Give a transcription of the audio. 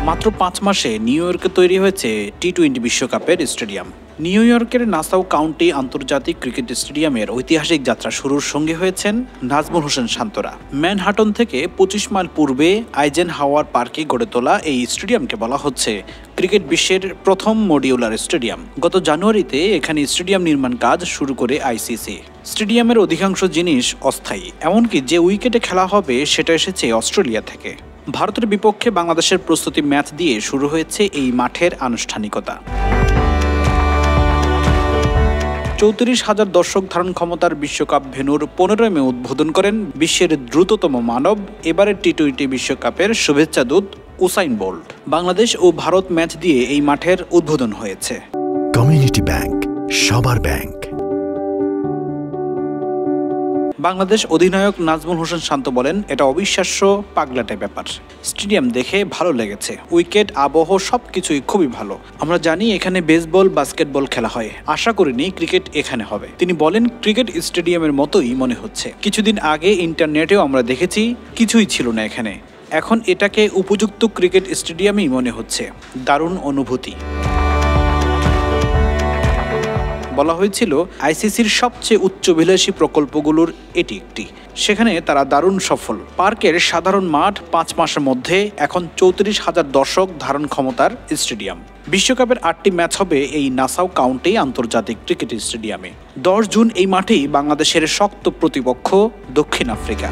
মাত্র 5 মাসে নিউ ইয়র্কে তৈরি হয়েছে টি-20 বিশ্বকাপের স্টেডিয়াম। নিউ ইয়র্কের নাসাউ কাউন্টি আন্তর্জাতিক ক্রিকেট স্টেডিয়ামের ঐতিহাসিক যাত্রা শুরুর সঙ্গে হয়েছেন নাজমুল হোসেন শান্তরা। ম্যানহাটন থেকে 25 মাইল পূর্বে আইজেনহাওয়ার পার্কে গড়ে তোলা এই স্টেডিয়ামকে বলা হচ্ছে ক্রিকেট বিশ্বের প্রথম মডিউলার স্টেডিয়াম। গত জানুয়ারিতে এখানে স্টেডিয়াম নির্মাণ কাজ শুরু করে আইসিসি। স্টেডিয়ামের অধিকাংশ জিনিস অস্থায়ী, এমনকি যে উইকেটে খেলা হবে সেটা এসেছে অস্ট্রেলিয়া থেকে। ভারতের বিপক্ষে বাংলাদেশের প্রস্তুতি ম্যাচ দিয়ে শুরু হয়েছে এই মাঠের আনুষ্ঠানিকতা। 34,000 দর্শক ধারণ ক্ষমতার বিশ্বকাপ ভেন্যুর 15 মে উদ্বোধন করেন বিশ্বের দ্রুততম মানব, এবারের টি-20 বিশ্বকাপের শুভেচ্ছা দূত উসাইন বোল্ট। বাংলাদেশ ও ভারত ম্যাচ দিয়ে এই মাঠের উদ্বোধন হয়েছে। কমিউনিটি ব্যাংক, সবার ব্যাংক। বাংলাদেশ অধিনায়ক নাজমুল হোসেন শান্ত বলেন, এটা অবিশ্বাস্য পাগলাটে ব্যাপার। স্টেডিয়াম দেখে ভালো লেগেছে, উইকেট, আবহ সবকিছুই খুবই ভালো। আমরা জানি এখানে বেসবল, বাস্কেটবল খেলা হয়, আশা করিনি ক্রিকেট এখানে হবে। তিনি বলেন, ক্রিকেট স্টেডিয়ামের মতোই মনে হচ্ছে। কিছুদিন আগে ইন্টারনেটেও আমরা দেখেছি, কিছুই ছিল না এখানে। এখন এটাকে উপযুক্ত ক্রিকেট স্টেডিয়ামই মনে হচ্ছে। দারুণ অনুভূতি। বলা হয়েছিল আইসিসির সবচেয়ে উচ্চাভিলাষী প্রকল্পগুলোর এটি একটি। সেখানে তারা দারুণ সফল। পার্কের সাধারণ মাঠ 5 মাসের মধ্যে এখন 34,000 দর্শক ধারণ ক্ষমতার স্টেডিয়াম। বিশ্বকাপের 8টি ম্যাচ হবে এই নাসাউ কাউন্টি আন্তর্জাতিক ক্রিকেট স্টেডিয়ামে। 10 জুন এই মাঠেই বাংলাদেশের শক্ত প্রতিপক্ষ দক্ষিণ আফ্রিকা।